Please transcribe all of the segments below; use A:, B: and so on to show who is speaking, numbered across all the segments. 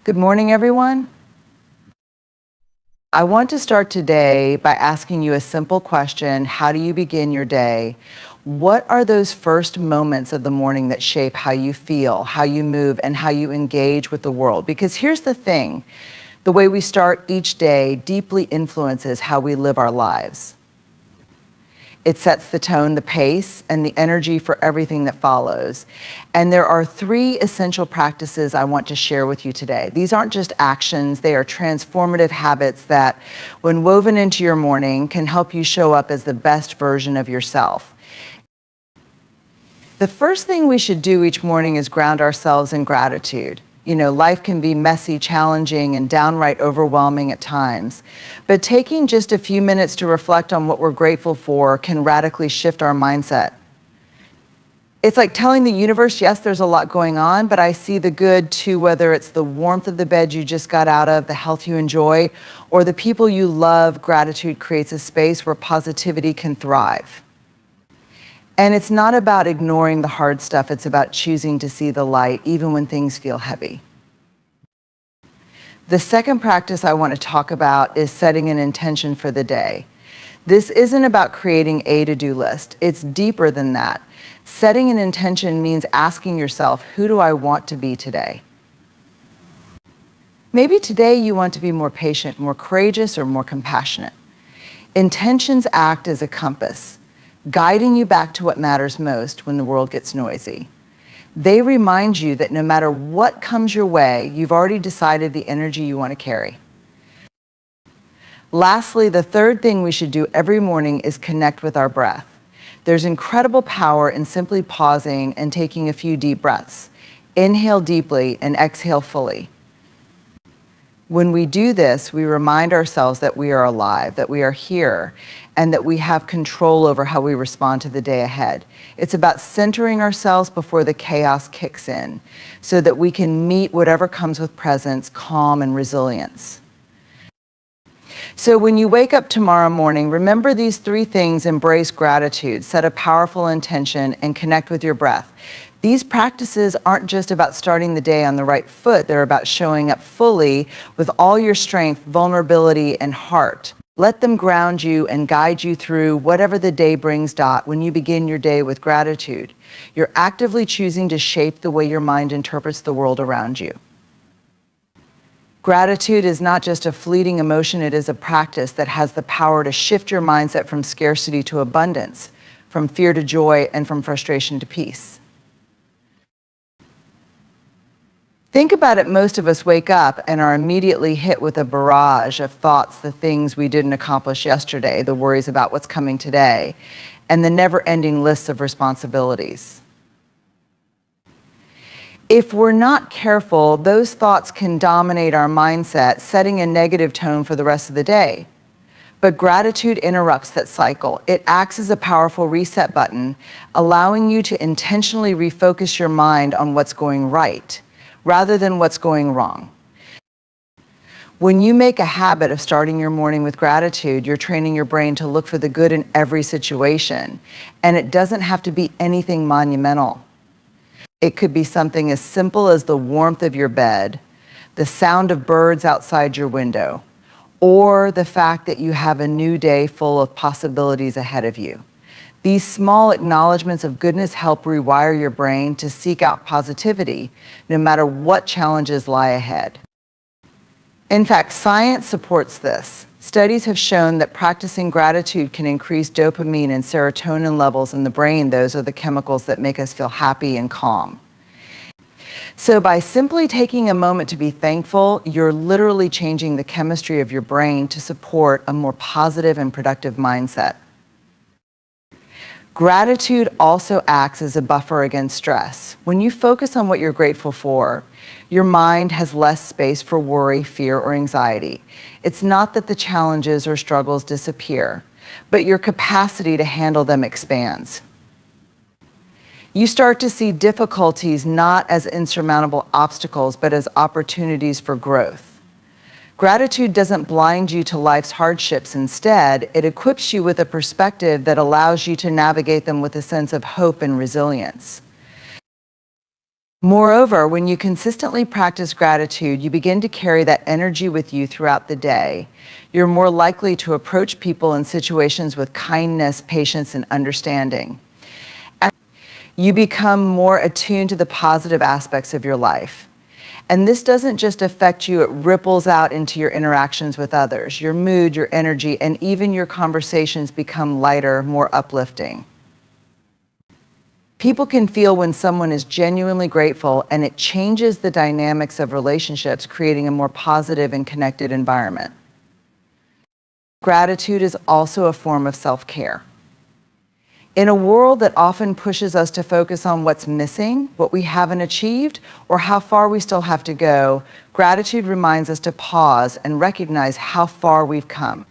A: Good morning, everyone. I want to start today by asking you a simple question. How do you begin your day? What are those first moments of the morning that shape how you feel, how you move, and how you engage with the world? Because here's the thing, the way we start each day deeply influences how we live our lives. It sets the tone, the pace, and the energy for everything that follows. And there are three essential practices I want to share with you today. These aren't just actions, they are transformative habits that, when woven into your morning, can help you show up as the best version of yourself. The first thing we should do each morning is ground ourselves in gratitude. You know, life can be messy, challenging, and downright overwhelming at times. But taking just a few minutes to reflect on what we're grateful for can radically shift our mindset. It's like telling the universe, yes, there's a lot going on, but I see the good too, whether it's the warmth of the bed you just got out of, the health you enjoy, or the people you love. Gratitude creates a space where positivity can thrive. And it's not about ignoring the hard stuff, it's about choosing to see the light, even when things feel heavy. The second practice I want to talk about is setting an intention for the day. This isn't about creating a to-do list. It's deeper than that. Setting an intention means asking yourself, who do I want to be today? Maybe today you want to be more patient, more courageous, or more compassionate. Intentions act as a compass, guiding you back to what matters most when the world gets noisy. They remind you that no matter what comes your way, you've already decided the energy you want to carry. Lastly, the third thing we should do every morning is connect with our breath. There's incredible power in simply pausing and taking a few deep breaths. Inhale deeply and exhale fully. When we do this, we remind ourselves that we are alive, that we are here, and that we have control over how we respond to the day ahead. It's about centering ourselves before the chaos kicks in, so that we can meet whatever comes with presence, calm, and resilience. So when you wake up tomorrow morning, remember these three things: embrace gratitude, set a powerful intention, and connect with your breath. These practices aren't just about starting the day on the right foot, they're about showing up fully with all your strength, vulnerability, and heart. Let them ground you and guide you through whatever the day brings. When you begin your day with gratitude, you're actively choosing to shape the way your mind interprets the world around you. Gratitude is not just a fleeting emotion, it is a practice that has the power to shift your mindset from scarcity to abundance, from fear to joy, and from frustration to peace. Think about it, most of us wake up and are immediately hit with a barrage of thoughts, the things we didn't accomplish yesterday, the worries about what's coming today, and the never-ending lists of responsibilities. If we're not careful, those thoughts can dominate our mindset, setting a negative tone for the rest of the day. But gratitude interrupts that cycle. It acts as a powerful reset button, allowing you to intentionally refocus your mind on what's going right, rather than what's going wrong. When you make a habit of starting your morning with gratitude, you're training your brain to look for the good in every situation. And it doesn't have to be anything monumental. It could be something as simple as the warmth of your bed, the sound of birds outside your window, or the fact that you have a new day full of possibilities ahead of you. These small acknowledgments of goodness help rewire your brain to seek out positivity, no matter what challenges lie ahead. In fact, science supports this. Studies have shown that practicing gratitude can increase dopamine and serotonin levels in the brain. Those are the chemicals that make us feel happy and calm. So by simply taking a moment to be thankful, you're literally changing the chemistry of your brain to support a more positive and productive mindset. Gratitude also acts as a buffer against stress. When you focus on what you're grateful for, your mind has less space for worry, fear, or anxiety. It's not that the challenges or struggles disappear, but your capacity to handle them expands. You start to see difficulties not as insurmountable obstacles, but as opportunities for growth. Gratitude doesn't blind you to life's hardships. Instead, it equips you with a perspective that allows you to navigate them with a sense of hope and resilience. Moreover, when you consistently practice gratitude, you begin to carry that energy with you throughout the day. You're more likely to approach people and situations with kindness, patience, and understanding. And you become more attuned to the positive aspects of your life. And this doesn't just affect you, it ripples out into your interactions with others. Your mood, your energy, and even your conversations become lighter, more uplifting. People can feel when someone is genuinely grateful, and it changes the dynamics of relationships, creating a more positive and connected environment. Gratitude is also a form of self-care. In a world that often pushes us to focus on what's missing, what we haven't achieved, or how far we still have to go, gratitude reminds us to pause and recognize how far we've come.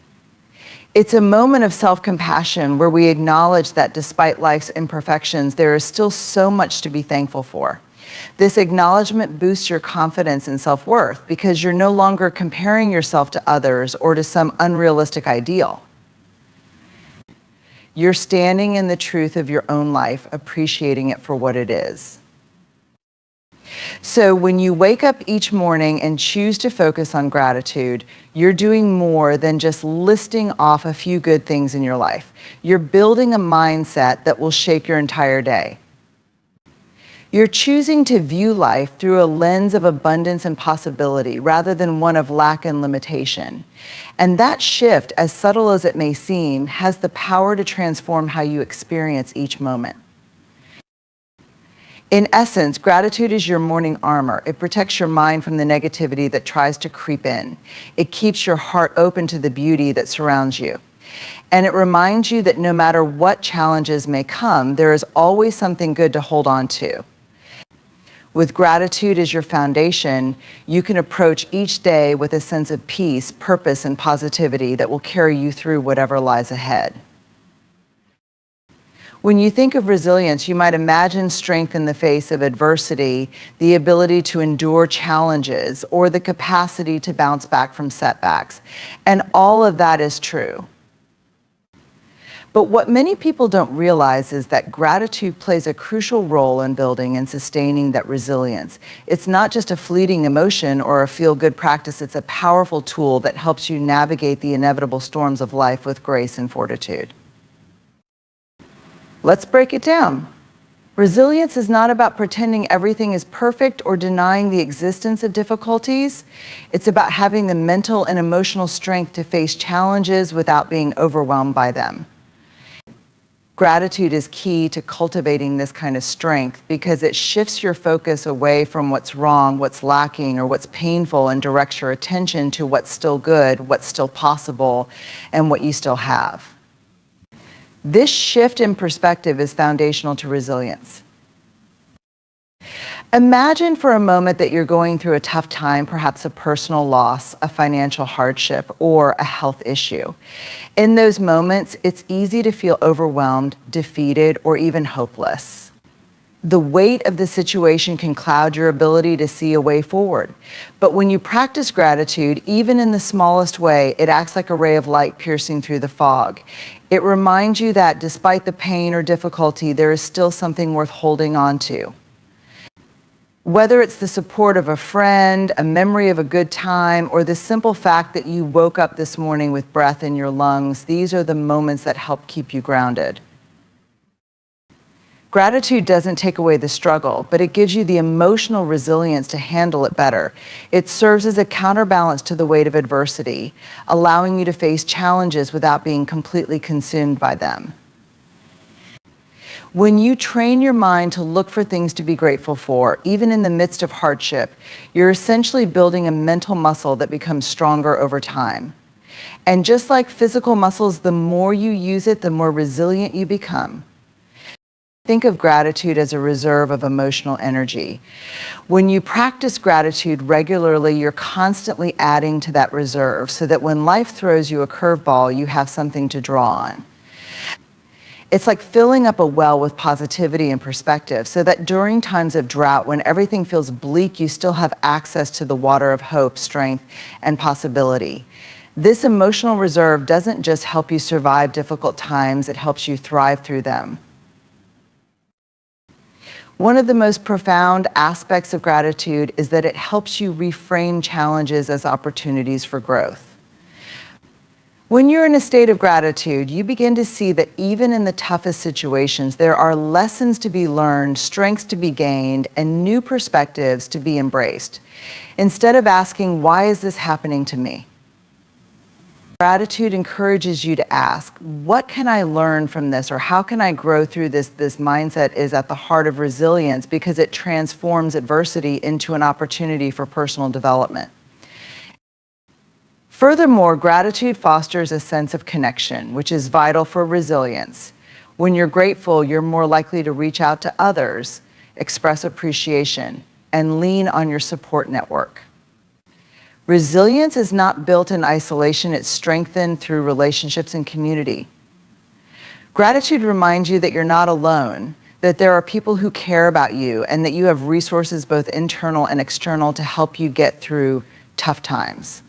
A: It's a moment of self-compassion where we acknowledge that despite life's imperfections, there is still so much to be thankful for. This acknowledgement boosts your confidence and self-worth because you're no longer comparing yourself to others or to some unrealistic ideal. You're standing in the truth of your own life, appreciating it for what it is. So when you wake up each morning and choose to focus on gratitude, you're doing more than just listing off a few good things in your life. You're building a mindset that will shape your entire day. You're choosing to view life through a lens of abundance and possibility rather than one of lack and limitation. And that shift, as subtle as it may seem, has the power to transform how you experience each moment. In essence, gratitude is your morning armor. It protects your mind from the negativity that tries to creep in. It keeps your heart open to the beauty that surrounds you. And it reminds you that no matter what challenges may come, there is always something good to hold on to. With gratitude as your foundation, you can approach each day with a sense of peace, purpose, and positivity that will carry you through whatever lies ahead. When you think of resilience, you might imagine strength in the face of adversity, the ability to endure challenges, or the capacity to bounce back from setbacks. And all of that is true. But what many people don't realize is that gratitude plays a crucial role in building and sustaining that resilience. It's not just a fleeting emotion or a feel-good practice, it's a powerful tool that helps you navigate the inevitable storms of life with grace and fortitude. Let's break it down. Resilience is not about pretending everything is perfect or denying the existence of difficulties. It's about having the mental and emotional strength to face challenges without being overwhelmed by them. Gratitude is key to cultivating this kind of strength because it shifts your focus away from what's wrong, what's lacking, or what's painful and directs your attention to what's still good, what's still possible, and what you still have. This shift in perspective is foundational to resilience. Imagine for a moment that you're going through a tough time, perhaps a personal loss, a financial hardship, or a health issue. In those moments, it's easy to feel overwhelmed, defeated, or even hopeless. The weight of the situation can cloud your ability to see a way forward. But when you practice gratitude, even in the smallest way, it acts like a ray of light piercing through the fog. It reminds you that despite the pain or difficulty, there is still something worth holding on to. Whether it's the support of a friend, a memory of a good time, or the simple fact that you woke up this morning with breath in your lungs, these are the moments that help keep you grounded. Gratitude doesn't take away the struggle, but it gives you the emotional resilience to handle it better. It serves as a counterbalance to the weight of adversity, allowing you to face challenges without being completely consumed by them. When you train your mind to look for things to be grateful for, even in the midst of hardship, you're essentially building a mental muscle that becomes stronger over time. And just like physical muscles, the more you use it, the more resilient you become. Think of gratitude as a reserve of emotional energy. When you practice gratitude regularly, you're constantly adding to that reserve so that when life throws you a curveball, you have something to draw on. It's like filling up a well with positivity and perspective so that during times of drought, when everything feels bleak, you still have access to the water of hope, strength, and possibility. This emotional reserve doesn't just help you survive difficult times, it helps you thrive through them. One of the most profound aspects of gratitude is that it helps you reframe challenges as opportunities for growth. When you're in a state of gratitude, you begin to see that even in the toughest situations, there are lessons to be learned, strengths to be gained, and new perspectives to be embraced. Instead of asking, "Why is this happening to me?" Gratitude encourages you to ask, "What can I learn from this?" or "How can I grow through this?" This mindset is at the heart of resilience because it transforms adversity into an opportunity for personal development. Furthermore, gratitude fosters a sense of connection, which is vital for resilience. When you're grateful, you're more likely to reach out to others, express appreciation, and lean on your support network. Resilience is not built in isolation, it's strengthened through relationships and community. Gratitude reminds you that you're not alone, that there are people who care about you, and that you have resources both internal and external to help you get through tough times.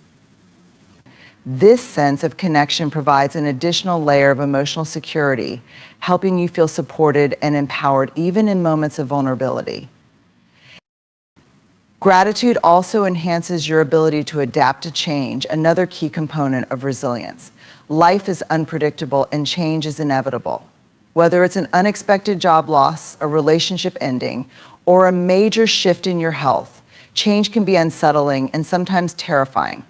A: This sense of connection provides an additional layer of emotional security, helping you feel supported and empowered even in moments of vulnerability. Gratitude also enhances your ability to adapt to change, another key component of resilience. Life is unpredictable and change is inevitable. Whether it's an unexpected job loss, a relationship ending, or a major shift in your health, change can be unsettling and sometimes terrifying.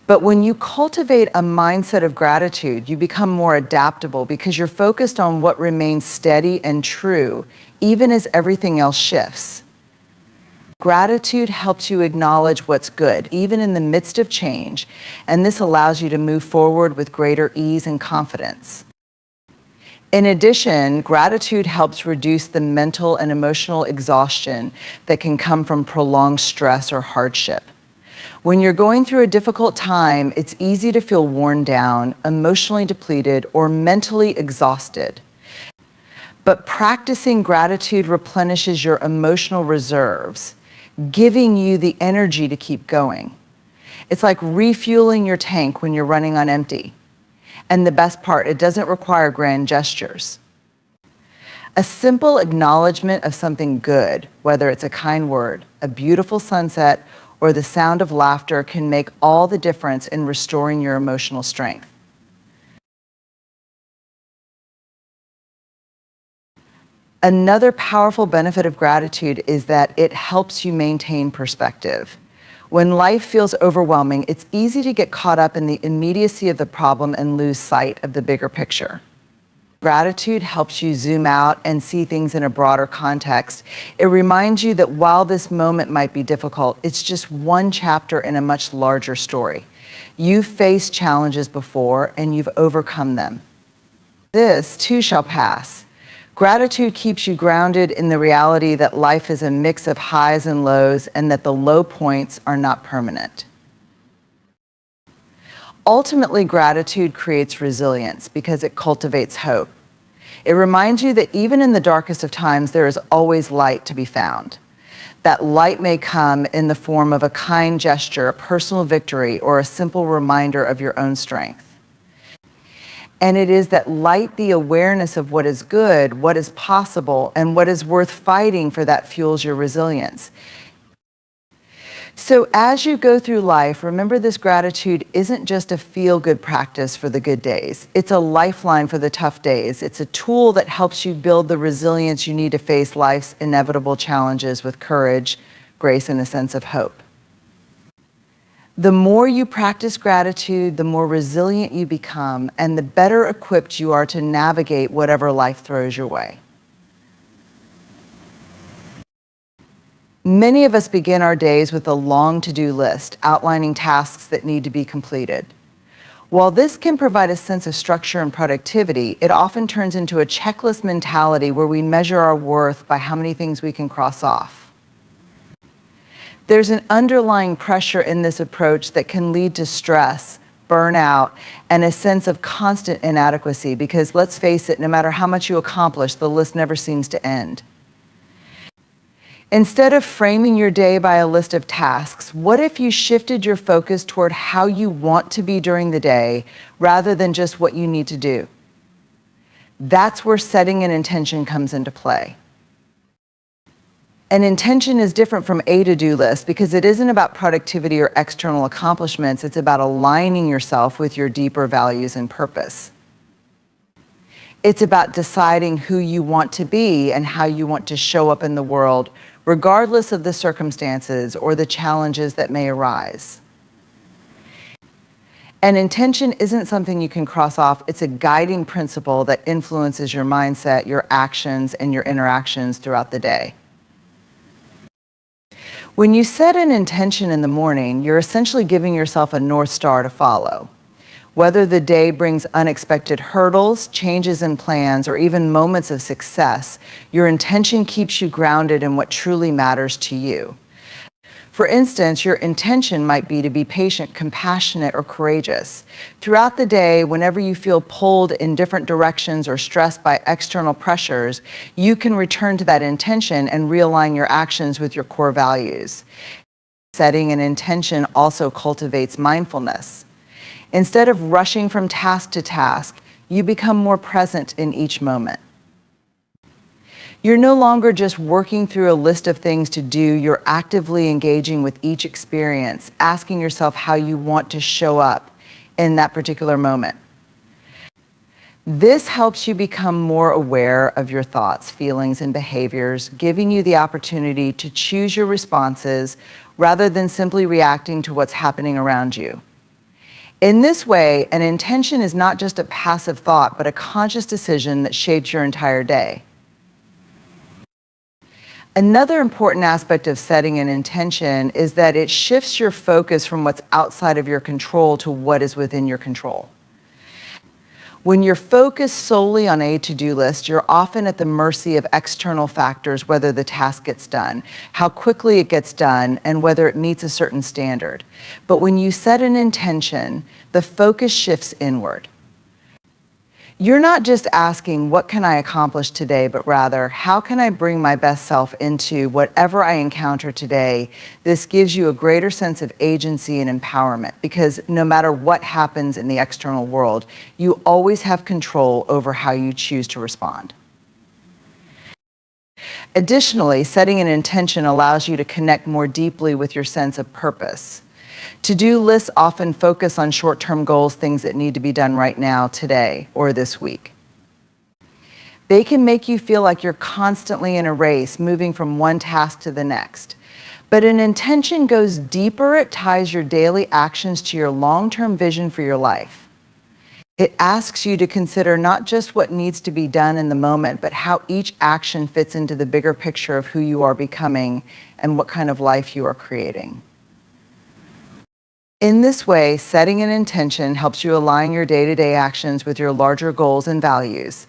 A: But when you cultivate a mindset of gratitude, you become more adaptable because you're focused on what remains steady and true, even as everything else shifts. Gratitude helps you acknowledge what's good, even in the midst of change, and this allows you to move forward with greater ease and confidence. In addition, gratitude helps reduce the mental and emotional exhaustion that can come from prolonged stress or hardship. When you're going through a difficult time, it's easy to feel worn down, emotionally depleted, or mentally exhausted. But practicing gratitude replenishes your emotional reserves, giving you the energy to keep going. It's like refueling your tank when you're running on empty. And the best part, it doesn't require grand gestures. A simple acknowledgement of something good, whether it's a kind word, a beautiful sunset, or the sound of laughter, can make all the difference in restoring your emotional strength. Another powerful benefit of gratitude is that it helps you maintain perspective. When life feels overwhelming, it's easy to get caught up in the immediacy of the problem and lose sight of the bigger picture. Gratitude helps you zoom out and see things in a broader context. It reminds you that while this moment might be difficult, it's just one chapter in a much larger story. You've faced challenges before and you've overcome them. This too shall pass. Gratitude keeps you grounded in the reality that life is a mix of highs and lows and that the low points are not permanent. Ultimately, gratitude creates resilience because it cultivates hope. It reminds you that even in the darkest of times, there is always light to be found. That light may come in the form of a kind gesture, a personal victory, or a simple reminder of your own strength. And it is that light, the awareness of what is good, what is possible, and what is worth fighting for that fuels your resilience. So as you go through life, remember this gratitude isn't just a feel-good practice for the good days. It's a lifeline for the tough days. It's a tool that helps you build the resilience you need to face life's inevitable challenges with courage, grace, and a sense of hope. The more you practice gratitude, the more resilient you become, and the better equipped you are to navigate whatever life throws your way. Many of us begin our days with a long to-do list outlining tasks that need to be completed. While this can provide a sense of structure and productivity, it often turns into a checklist mentality where we measure our worth by how many things we can cross off. There's an underlying pressure in this approach that can lead to stress, burnout, and a sense of constant inadequacy because, let's face it, no matter how much you accomplish, the list never seems to end. Instead of framing your day by a list of tasks, what if you shifted your focus toward how you want to be during the day rather than just what you need to do? That's where setting an intention comes into play. An intention is different from a to-do list because it isn't about productivity or external accomplishments. It's about aligning yourself with your deeper values and purpose. It's about deciding who you want to be and how you want to show up in the world, regardless of the circumstances or the challenges that may arise. An intention isn't something you can cross off. It's a guiding principle that influences your mindset, your actions, and your interactions throughout the day. When you set an intention in the morning, you're essentially giving yourself a North Star to follow. Whether the day brings unexpected hurdles, changes in plans, or even moments of success, your intention keeps you grounded in what truly matters to you. For instance, your intention might be to be patient, compassionate, or courageous. Throughout the day, whenever you feel pulled in different directions or stressed by external pressures, you can return to that intention and realign your actions with your core values. Setting an intention also cultivates mindfulness. Instead of rushing from task to task, you become more present in each moment. You're no longer just working through a list of things to do, you're actively engaging with each experience, asking yourself how you want to show up in that particular moment. This helps you become more aware of your thoughts, feelings, and behaviors, giving you the opportunity to choose your responses rather than simply reacting to what's happening around you. In this way, an intention is not just a passive thought, but a conscious decision that shapes your entire day. Another important aspect of setting an intention is that it shifts your focus from what's outside of your control to what is within your control. When you're focused solely on a to-do list, you're often at the mercy of external factors, whether the task gets done, how quickly it gets done, and whether it meets a certain standard. But when you set an intention, the focus shifts inward. You're not just asking, what can I accomplish today, but rather, how can I bring my best self into whatever I encounter today? This gives you a greater sense of agency and empowerment because no matter what happens in the external world, you always have control over how you choose to respond. Additionally, setting an intention allows you to connect more deeply with your sense of purpose. To-do lists often focus on short-term goals, things that need to be done right now, today, or this week. They can make you feel like you're constantly in a race, moving from one task to the next. But an intention goes deeper. It ties your daily actions to your long-term vision for your life. It asks you to consider not just what needs to be done in the moment, but how each action fits into the bigger picture of who you are becoming and what kind of life you are creating. In this way, setting an intention helps you align your day-to-day actions with your larger goals and values.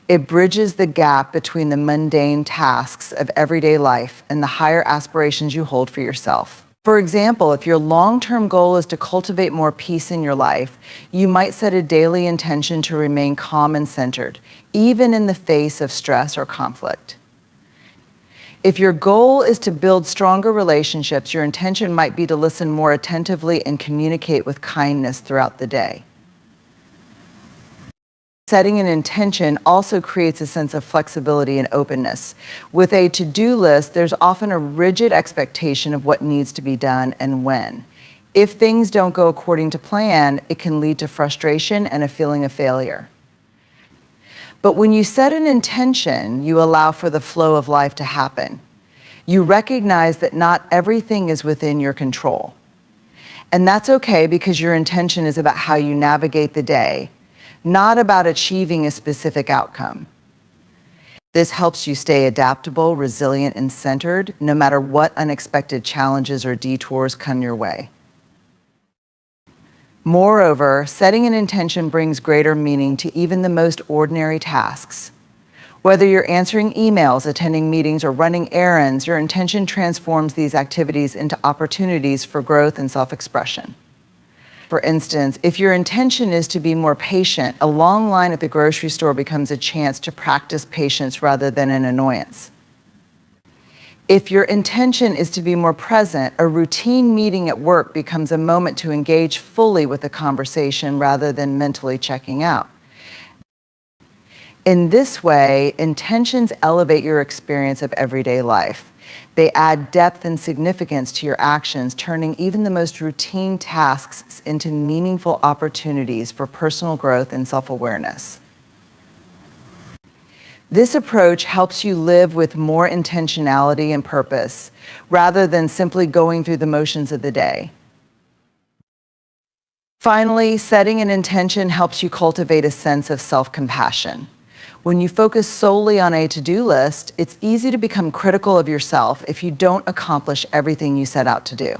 A: It bridges the gap between the mundane tasks of everyday life and the higher aspirations you hold for yourself. For example, if your long-term goal is to cultivate more peace in your life, you might set a daily intention to remain calm and centered, even in the face of stress or conflict. If your goal is to build stronger relationships, your intention might be to listen more attentively and communicate with kindness throughout the day. Setting an intention also creates a sense of flexibility and openness. With a to-do list, there's often a rigid expectation of what needs to be done and when. If things don't go according to plan, it can lead to frustration and a feeling of failure. But when you set an intention, you allow for the flow of life to happen. You recognize that not everything is within your control. And that's okay because your intention is about how you navigate the day, not about achieving a specific outcome. This helps you stay adaptable, resilient, and centered, no matter what unexpected challenges or detours come your way. Moreover, setting an intention brings greater meaning to even the most ordinary tasks. Whether you're answering emails, attending meetings, or running errands, your intention transforms these activities into opportunities for growth and self-expression. For instance, if your intention is to be more patient, a long line at the grocery store becomes a chance to practice patience rather than an annoyance. If your intention is to be more present, a routine meeting at work becomes a moment to engage fully with the conversation rather than mentally checking out. In this way, intentions elevate your experience of everyday life. They add depth and significance to your actions, turning even the most routine tasks into meaningful opportunities for personal growth and self-awareness. This approach helps you live with more intentionality and purpose, rather than simply going through the motions of the day. Finally, setting an intention helps you cultivate a sense of self-compassion. When you focus solely on a to-do list, it's easy to become critical of yourself if you don't accomplish everything you set out to do.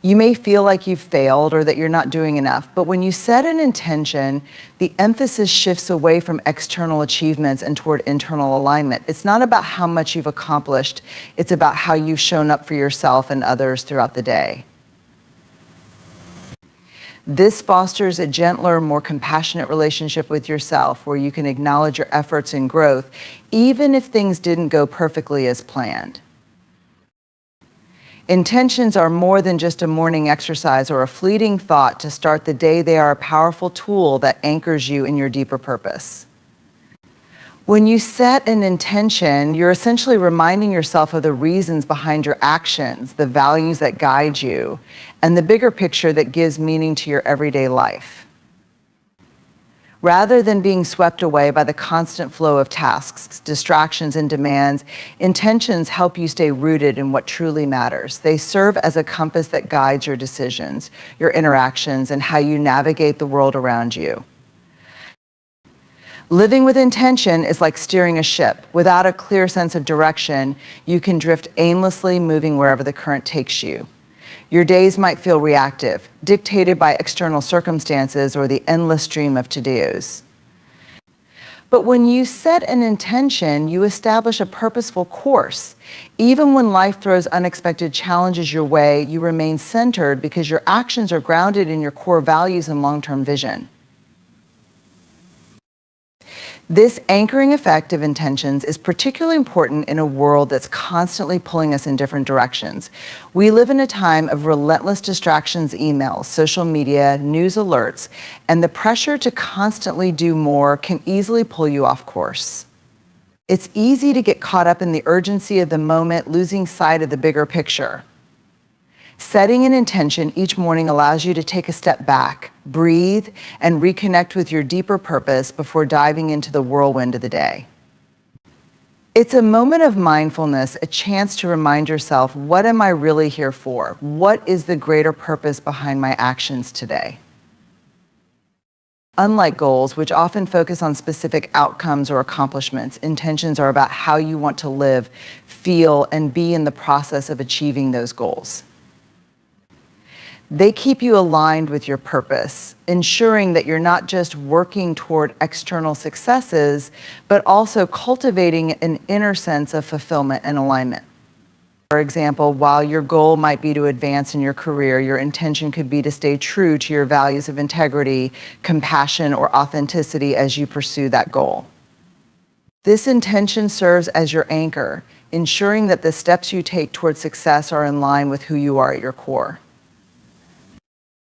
A: You may feel like you've failed or that you're not doing enough, but when you set an intention, the emphasis shifts away from external achievements and toward internal alignment. It's not about how much you've accomplished, it's about how you've shown up for yourself and others throughout the day. This fosters a gentler, more compassionate relationship with yourself, where you can acknowledge your efforts and growth, even if things didn't go perfectly as planned. Intentions are more than just a morning exercise or a fleeting thought to start the day. They are a powerful tool that anchors you in your deeper purpose. When you set an intention, you're essentially reminding yourself of the reasons behind your actions, the values that guide you, and the bigger picture that gives meaning to your everyday life. Rather than being swept away by the constant flow of tasks, distractions, and demands, intentions help you stay rooted in what truly matters. They serve as a compass that guides your decisions, your interactions, and how you navigate the world around you. Living with intention is like steering a ship. Without a clear sense of direction, you can drift aimlessly, moving wherever the current takes you. Your days might feel reactive, dictated by external circumstances or the endless stream of to-dos. But when you set an intention, you establish a purposeful course. Even when life throws unexpected challenges your way, you remain centered because your actions are grounded in your core values and long-term vision. This anchoring effect of intentions is particularly important in a world that's constantly pulling us in different directions. We live in a time of relentless distractions, emails, social media, news alerts, and the pressure to constantly do more can easily pull you off course. It's easy to get caught up in the urgency of the moment, losing sight of the bigger picture. Setting an intention each morning allows you to take a step back, breathe, and reconnect with your deeper purpose before diving into the whirlwind of the day. It's a moment of mindfulness, a chance to remind yourself, what am I really here for? What is the greater purpose behind my actions today? Unlike goals, which often focus on specific outcomes or accomplishments, intentions are about how you want to live, feel, and be in the process of achieving those goals. They keep you aligned with your purpose, ensuring that you're not just working toward external successes, but also cultivating an inner sense of fulfillment and alignment. For example, while your goal might be to advance in your career, your intention could be to stay true to your values of integrity, compassion, or authenticity as you pursue that goal. This intention serves as your anchor, ensuring that the steps you take toward success are in line with who you are at your core.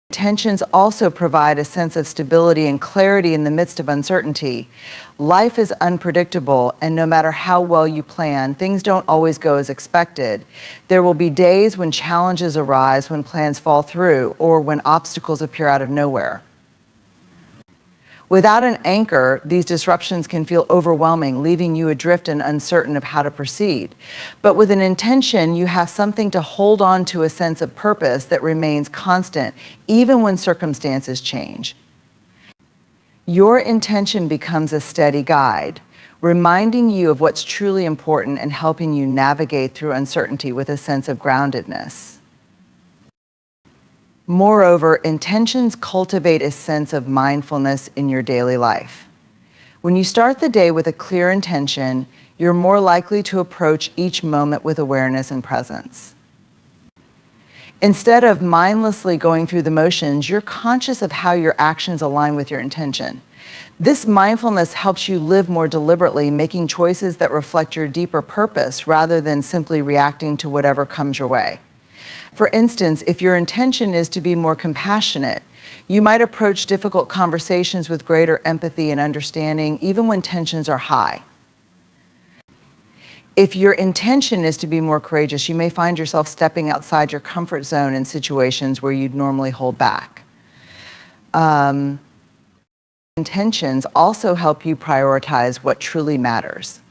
A: Intentions also provide a sense of stability and clarity in the midst of uncertainty. Life is unpredictable, and no matter how well you plan, things don't always go as expected. There will be days when challenges arise, when plans fall through, or when obstacles appear out of nowhere. Without an anchor, these disruptions can feel overwhelming, leaving you adrift and uncertain of how to proceed. But with an intention, you have something to hold on to, a sense of purpose that remains constant, even when circumstances change. Your intention becomes a steady guide, reminding you of what's truly important and helping you navigate through uncertainty with a sense of groundedness. Moreover, intentions cultivate a sense of mindfulness in your daily life. When you start the day with a clear intention, you're more likely to approach each moment with awareness and presence. Instead of mindlessly going through the motions, you're conscious of how your actions align with your intention. This mindfulness helps you live more deliberately, making choices that reflect your deeper purpose rather than simply reacting to whatever comes your way. For instance, if your intention is to be more compassionate, you might approach difficult conversations with greater empathy and understanding, even when tensions are high. If your intention is to be more courageous, you may find yourself stepping outside your comfort zone in situations where you'd normally hold back. Intentions also help you prioritize what truly matters.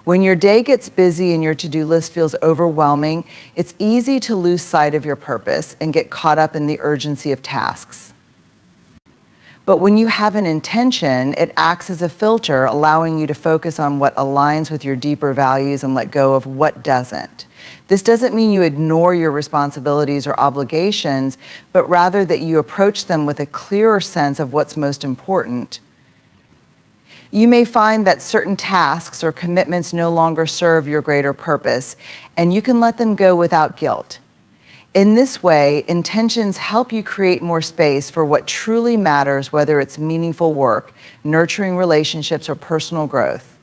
A: When your day gets busy and your to-do list feels overwhelming, it's easy to lose sight of your purpose and get caught up in the urgency of tasks. But when you have an intention, it acts as a filter, allowing you to focus on what aligns with your deeper values and let go of what doesn't. This doesn't mean you ignore your responsibilities or obligations, but rather that you approach them with a clearer sense of what's most important. You may find that certain tasks or commitments no longer serve your greater purpose, and you can let them go without guilt. In this way, intentions help you create more space for what truly matters, whether it's meaningful work, nurturing relationships, or personal growth.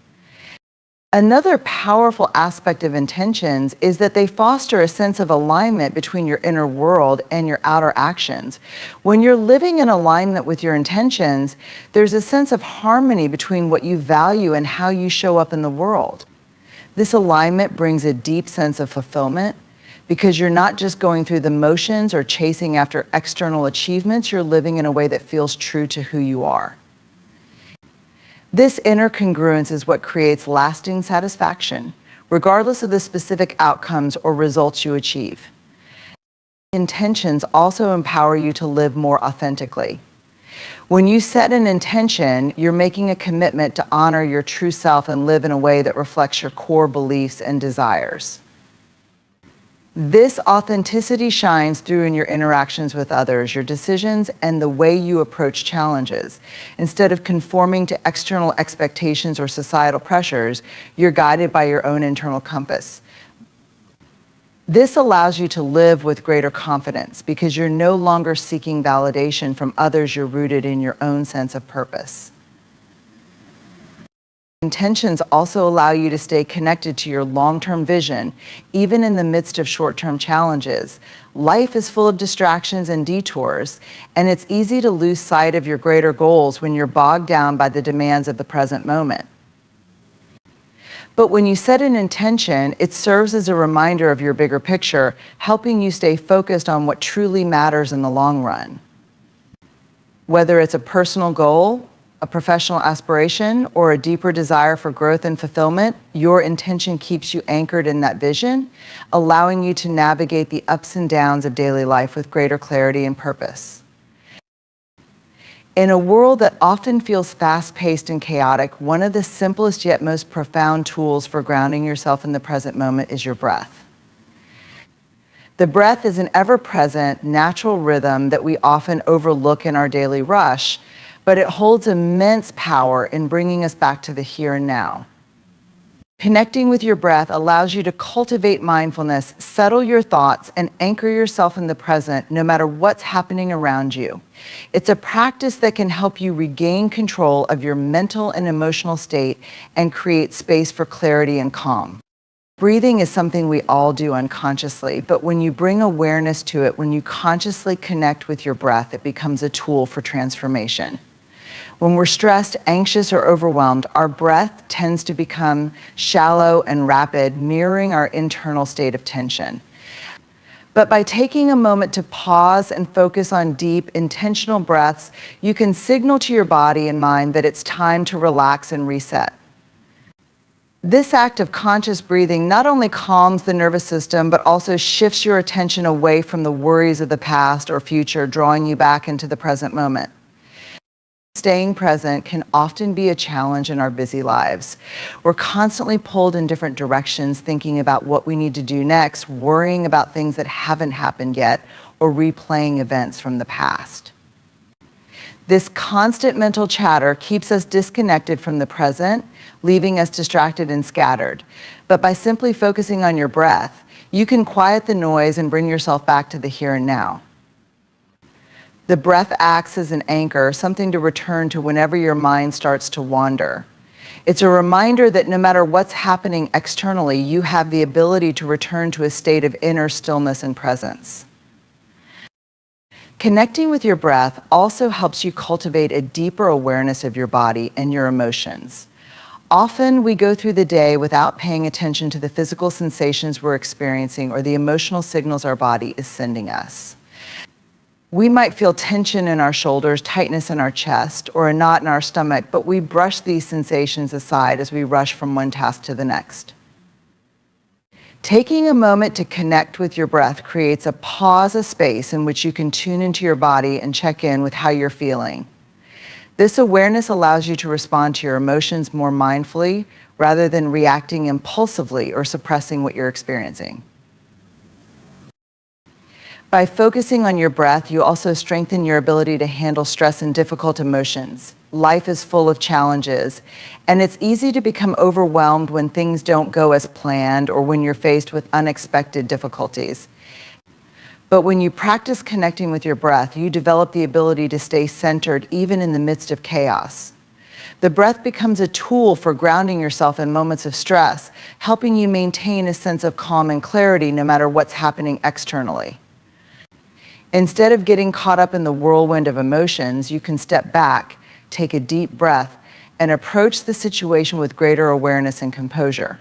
A: Another powerful aspect of intentions is that they foster a sense of alignment between your inner world and your outer actions. When you're living in alignment with your intentions, there's a sense of harmony between what you value and how you show up in the world. This alignment brings a deep sense of fulfillment, because you're not just going through the motions or chasing after external achievements, you're living in a way that feels true to who you are. This inner congruence is what creates lasting satisfaction, regardless of the specific outcomes or results you achieve. Intentions also empower you to live more authentically. When you set an intention, you're making a commitment to honor your true self and live in a way that reflects your core beliefs and desires. This authenticity shines through in your interactions with others, your decisions, and the way you approach challenges. Instead of conforming to external expectations or societal pressures, you're guided by your own internal compass. This allows you to live with greater confidence because you're no longer seeking validation from others, you're rooted in your own sense of purpose. Intentions also allow you to stay connected to your long-term vision, even in the midst of short-term challenges. Life is full of distractions and detours, and it's easy to lose sight of your greater goals when you're bogged down by the demands of the present moment. But when you set an intention, it serves as a reminder of your bigger picture, helping you stay focused on what truly matters in the long run. Whether it's a personal goal, a professional aspiration, or a deeper desire for growth and fulfillment, your intention keeps you anchored in that vision, allowing you to navigate the ups and downs of daily life with greater clarity and purpose. In a world that often feels fast-paced and chaotic, one of the simplest yet most profound tools for grounding yourself in the present moment is your breath. The breath is an ever-present, natural rhythm that we often overlook in our daily rush, but it holds immense power in bringing us back to the here and now. Connecting with your breath allows you to cultivate mindfulness, settle your thoughts, and anchor yourself in the present, no matter what's happening around you. It's a practice that can help you regain control of your mental and emotional state and create space for clarity and calm. Breathing is something we all do unconsciously, but when you bring awareness to it, when you consciously connect with your breath, it becomes a tool for transformation. When we're stressed, anxious, or overwhelmed, our breath tends to become shallow and rapid, mirroring our internal state of tension. But by taking a moment to pause and focus on deep, intentional breaths, you can signal to your body and mind that it's time to relax and reset. This act of conscious breathing not only calms the nervous system, but also shifts your attention away from the worries of the past or future, drawing you back into the present moment. Staying present can often be a challenge in our busy lives. We're constantly pulled in different directions, thinking about what we need to do next, worrying about things that haven't happened yet, or replaying events from the past. This constant mental chatter keeps us disconnected from the present, leaving us distracted and scattered. But by simply focusing on your breath, you can quiet the noise and bring yourself back to the here and now. The breath acts as an anchor, something to return to whenever your mind starts to wander. It's a reminder that no matter what's happening externally, you have the ability to return to a state of inner stillness and presence. Connecting with your breath also helps you cultivate a deeper awareness of your body and your emotions. Often we go through the day without paying attention to the physical sensations we're experiencing or the emotional signals our body is sending us. We might feel tension in our shoulders, tightness in our chest, or a knot in our stomach, but we brush these sensations aside as we rush from one task to the next. Taking a moment to connect with your breath creates a pause, a space in which you can tune into your body and check in with how you're feeling. This awareness allows you to respond to your emotions more mindfully rather than reacting impulsively or suppressing what you're experiencing. By focusing on your breath, you also strengthen your ability to handle stress and difficult emotions. Life is full of challenges, and it's easy to become overwhelmed when things don't go as planned or when you're faced with unexpected difficulties. But when you practice connecting with your breath, you develop the ability to stay centered even in the midst of chaos. The breath becomes a tool for grounding yourself in moments of stress, helping you maintain a sense of calm and clarity no matter what's happening externally. Instead of getting caught up in the whirlwind of emotions, you can step back, take a deep breath, and approach the situation with greater awareness and composure.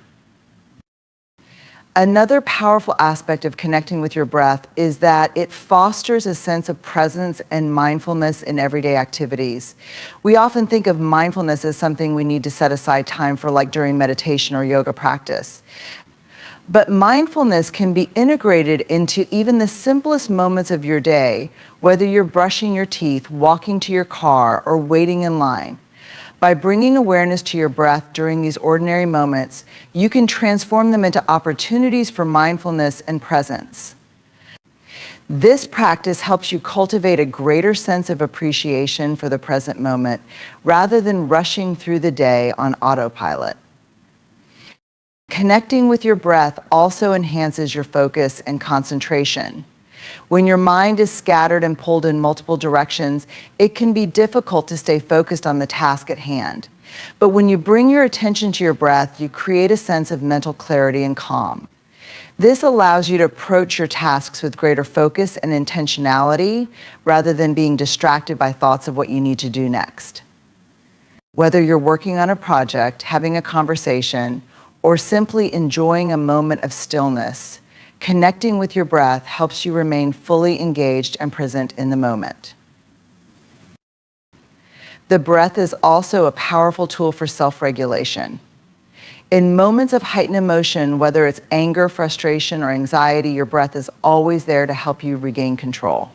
A: Another powerful aspect of connecting with your breath is that it fosters a sense of presence and mindfulness in everyday activities. We often think of mindfulness as something we need to set aside time for, like during meditation or yoga practice. But mindfulness can be integrated into even the simplest moments of your day, whether you're brushing your teeth, walking to your car, or waiting in line. By bringing awareness to your breath during these ordinary moments, you can transform them into opportunities for mindfulness and presence. This practice helps you cultivate a greater sense of appreciation for the present moment rather than rushing through the day on autopilot. Connecting with your breath also enhances your focus and concentration. When your mind is scattered and pulled in multiple directions, it can be difficult to stay focused on the task at hand. But when you bring your attention to your breath, you create a sense of mental clarity and calm. This allows you to approach your tasks with greater focus and intentionality rather than being distracted by thoughts of what you need to do next. Whether you're working on a project, having a conversation, or simply enjoying a moment of stillness, connecting with your breath helps you remain fully engaged and present in the moment. The breath is also a powerful tool for self-regulation. In moments of heightened emotion, whether it's anger, frustration, or anxiety, your breath is always there to help you regain control.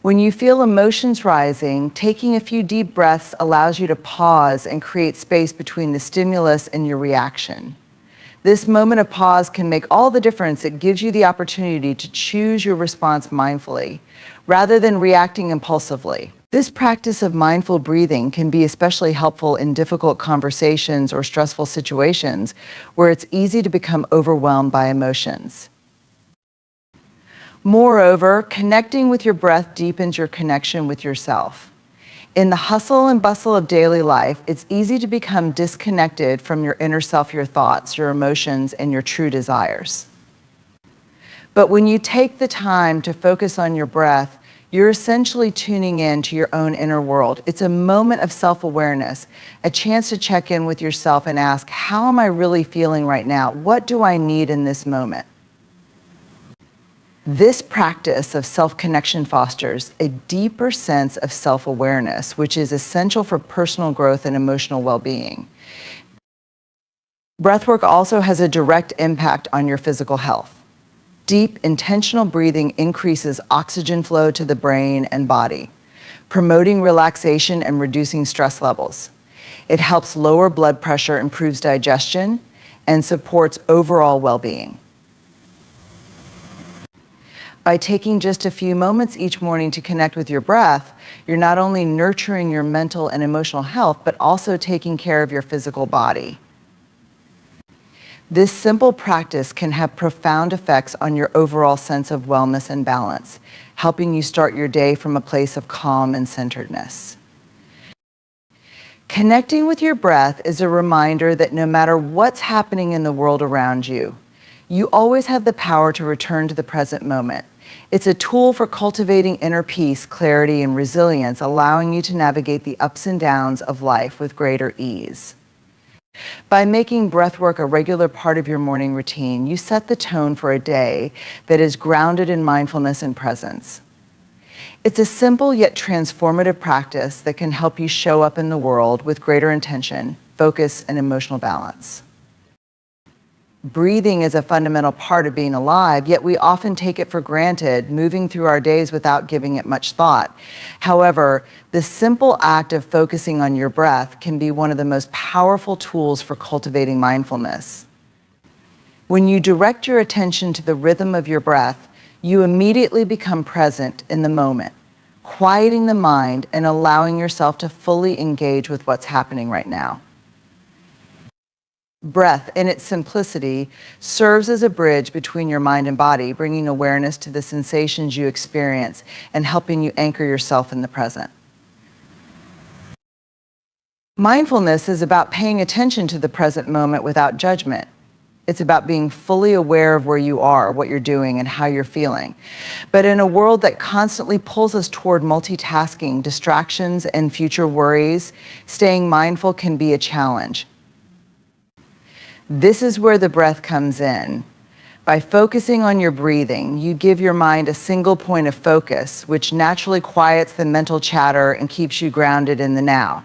A: When you feel emotions rising, taking a few deep breaths allows you to pause and create space between the stimulus and your reaction. This moment of pause can make all the difference. It gives you the opportunity to choose your response mindfully, rather than reacting impulsively. This practice of mindful breathing can be especially helpful in difficult conversations or stressful situations where it's easy to become overwhelmed by emotions. Moreover, connecting with your breath deepens your connection with yourself. In the hustle and bustle of daily life, it's easy to become disconnected from your inner self, your thoughts, your emotions, and your true desires. But when you take the time to focus on your breath, you're essentially tuning in to your own inner world. It's a moment of self-awareness, a chance to check in with yourself and ask, how am I really feeling right now? What do I need in this moment? This practice of self-connection fosters a deeper sense of self-awareness, which is essential for personal growth and emotional well-being. Breathwork also has a direct impact on your physical health. Deep, intentional breathing increases oxygen flow to the brain and body, promoting relaxation and reducing stress levels. It helps lower blood pressure, improves digestion, and supports overall well-being. By taking just a few moments each morning to connect with your breath, you're not only nurturing your mental and emotional health, but also taking care of your physical body. This simple practice can have profound effects on your overall sense of wellness and balance, helping you start your day from a place of calm and centeredness. Connecting with your breath is a reminder that no matter what's happening in the world around you, you always have the power to return to the present moment. It's a tool for cultivating inner peace, clarity, and resilience, allowing you to navigate the ups and downs of life with greater ease. By making breathwork a regular part of your morning routine, you set the tone for a day that is grounded in mindfulness and presence. It's a simple yet transformative practice that can help you show up in the world with greater intention, focus, and emotional balance. Breathing is a fundamental part of being alive, yet we often take it for granted, moving through our days without giving it much thought. However, the simple act of focusing on your breath can be one of the most powerful tools for cultivating mindfulness. When you direct your attention to the rhythm of your breath, you immediately become present in the moment, quieting the mind and allowing yourself to fully engage with what's happening right now. Breath, in its simplicity, serves as a bridge between your mind and body, bringing awareness to the sensations you experience and helping you anchor yourself in the present. Mindfulness is about paying attention to the present moment without judgment. It's about being fully aware of where you are, what you're doing, and how you're feeling. But in a world that constantly pulls us toward multitasking, distractions, and future worries, staying mindful can be a challenge. This is where the breath comes in. By focusing on your breathing, you give your mind a single point of focus, which naturally quiets the mental chatter and keeps you grounded in the now.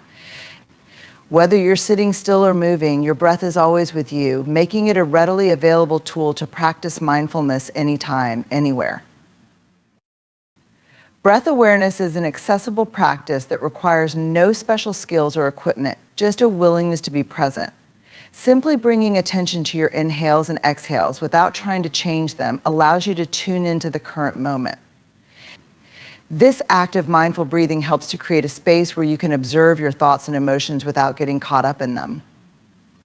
A: Whether you're sitting still or moving, your breath is always with you, making it a readily available tool to practice mindfulness anytime, anywhere. Breath awareness is an accessible practice that requires no special skills or equipment, just a willingness to be present. Simply bringing attention to your inhales and exhales without trying to change them allows you to tune into the current moment. This act of mindful breathing helps to create a space where you can observe your thoughts and emotions without getting caught up in them.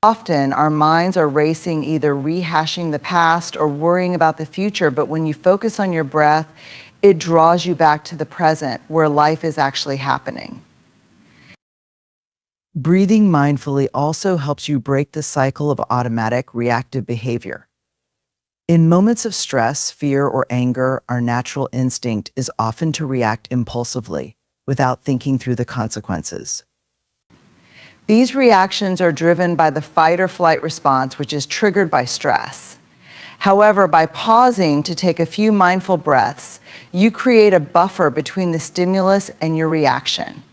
A: Often, our minds are racing, either rehashing the past or worrying about the future, but when you focus on your breath, it draws you back to the present, where life is actually happening. Breathing mindfully also helps you break the cycle of automatic reactive behavior. In moments of stress, fear, or anger, our natural instinct is often to react impulsively, without thinking through the consequences. These reactions are driven by the fight or flight response, which is triggered by stress. However, by pausing to take a few mindful breaths, you create a buffer between the stimulus and your reaction.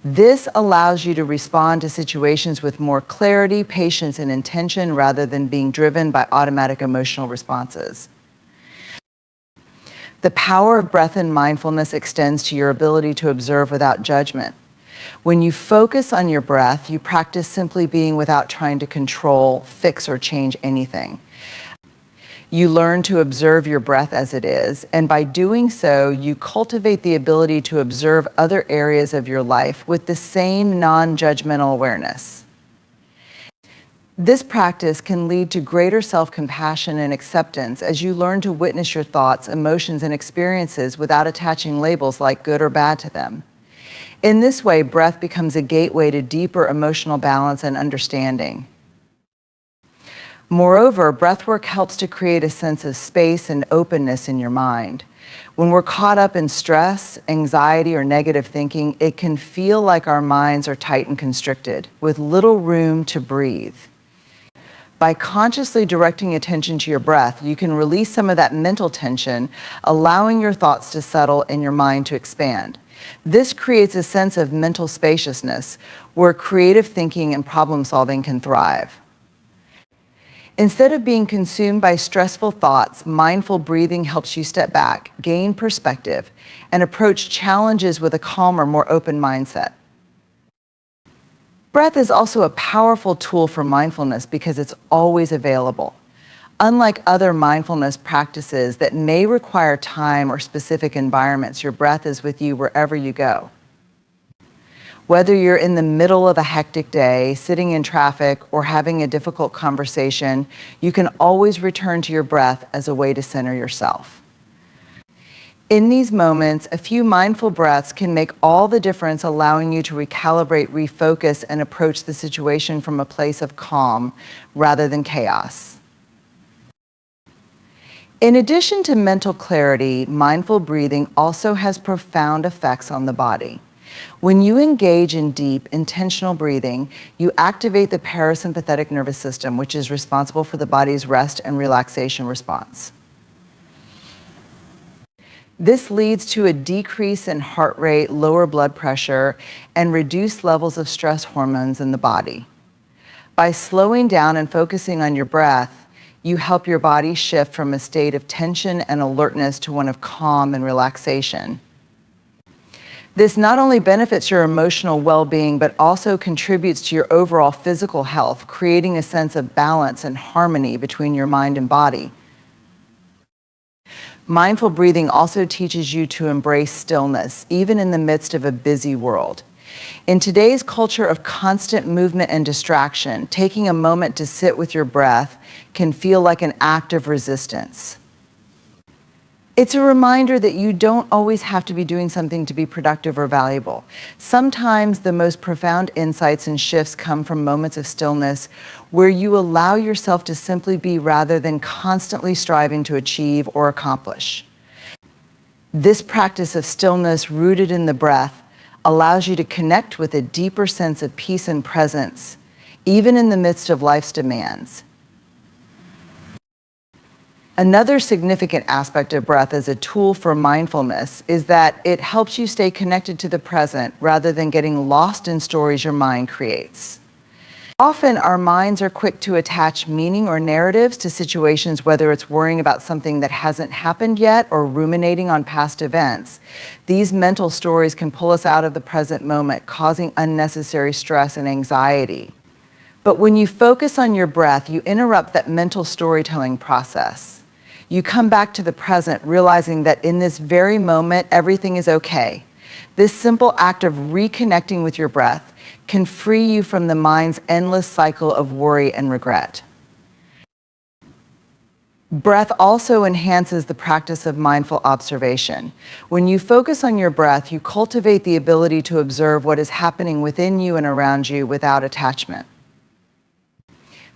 A: This allows you to respond to situations with more clarity, patience, and intention rather than being driven by automatic emotional responses. The power of breath and mindfulness extends to your ability to observe without judgment. When you focus on your breath, you practice simply being without trying to control, fix, or change anything. You learn to observe your breath as it is, and by doing so, you cultivate the ability to observe other areas of your life with the same non-judgmental awareness. This practice can lead to greater self-compassion and acceptance as you learn to witness your thoughts, emotions, and experiences without attaching labels like good or bad to them. In this way, breath becomes a gateway to deeper emotional balance and understanding. Moreover, breathwork helps to create a sense of space and openness in your mind. When we're caught up in stress, anxiety, or negative thinking, it can feel like our minds are tight and constricted, with little room to breathe. By consciously directing attention to your breath, you can release some of that mental tension, allowing your thoughts to settle and your mind to expand. This creates a sense of mental spaciousness, where creative thinking and problem solving can thrive. Instead of being consumed by stressful thoughts, mindful breathing helps you step back, gain perspective, and approach challenges with a calmer, more open mindset. Breath is also a powerful tool for mindfulness because it's always available. Unlike other mindfulness practices that may require time or specific environments, your breath is with you wherever you go. Whether you're in the middle of a hectic day, sitting in traffic, or having a difficult conversation, you can always return to your breath as a way to center yourself. In these moments, a few mindful breaths can make all the difference, allowing you to recalibrate, refocus, and approach the situation from a place of calm rather than chaos. In addition to mental clarity, mindful breathing also has profound effects on the body. When you engage in deep, intentional breathing, you activate the parasympathetic nervous system, which is responsible for the body's rest and relaxation response. This leads to a decrease in heart rate, lower blood pressure, and reduced levels of stress hormones in the body. By slowing down and focusing on your breath, you help your body shift from a state of tension and alertness to one of calm and relaxation. This not only benefits your emotional well-being, but also contributes to your overall physical health, creating a sense of balance and harmony between your mind and body. Mindful breathing also teaches you to embrace stillness, even in the midst of a busy world. In today's culture of constant movement and distraction, taking a moment to sit with your breath can feel like an act of resistance. It's a reminder that you don't always have to be doing something to be productive or valuable. Sometimes the most profound insights and shifts come from moments of stillness where you allow yourself to simply be rather than constantly striving to achieve or accomplish. This practice of stillness rooted in the breath allows you to connect with a deeper sense of peace and presence, even in the midst of life's demands. Another significant aspect of breath as a tool for mindfulness is that it helps you stay connected to the present rather than getting lost in stories your mind creates. Often our minds are quick to attach meaning or narratives to situations, whether it's worrying about something that hasn't happened yet or ruminating on past events. These mental stories can pull us out of the present moment, causing unnecessary stress and anxiety. But when you focus on your breath, you interrupt that mental storytelling process. You come back to the present, realizing that in this very moment, everything is okay. This simple act of reconnecting with your breath can free you from the mind's endless cycle of worry and regret. Breath also enhances the practice of mindful observation. When you focus on your breath, you cultivate the ability to observe what is happening within you and around you without attachment.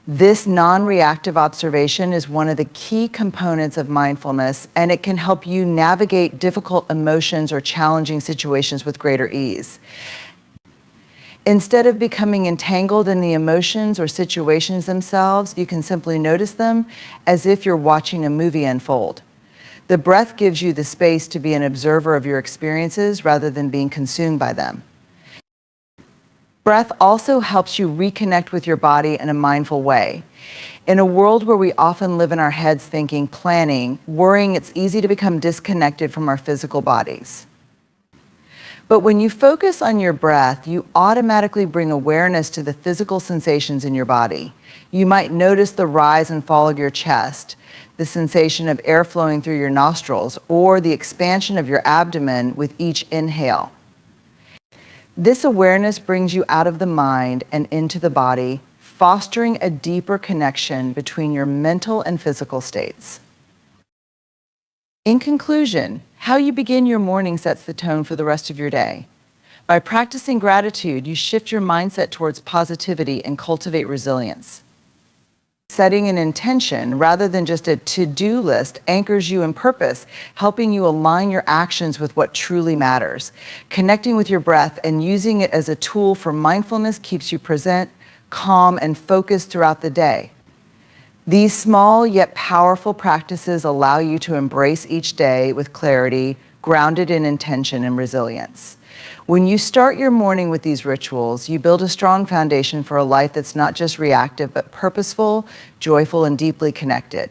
A: This non-reactive observation is one of the key components of mindfulness, and it can help you navigate difficult emotions or challenging situations with greater ease. Instead of becoming entangled in the emotions or situations themselves, you can simply notice them as if you're watching a movie unfold. The breath gives you the space to be an observer of your experiences rather than being consumed by them. Breath also helps you reconnect with your body in a mindful way. In a world where we often live in our heads thinking, planning, worrying, it's easy to become disconnected from our physical bodies. But when you focus on your breath, you automatically bring awareness to the physical sensations in your body. You might notice the rise and fall of your chest, the sensation of air flowing through your nostrils, or the expansion of your abdomen with each inhale. This awareness brings you out of the mind and into the body, fostering a deeper connection between your mental and physical states. In conclusion, how you begin your morning sets the tone for the rest of your day. By practicing gratitude, you shift your mindset towards positivity and cultivate resilience. Setting an intention rather than just a to-do list anchors you in purpose, helping you align your actions with what truly matters. Connecting with your breath and using it as a tool for mindfulness keeps you present, calm, and focused throughout the day. These small yet powerful practices allow you to embrace each day with clarity, grounded in intention and resilience. When you start your morning with these rituals, you build a strong foundation for a life that's not just reactive, but purposeful, joyful, and deeply connected.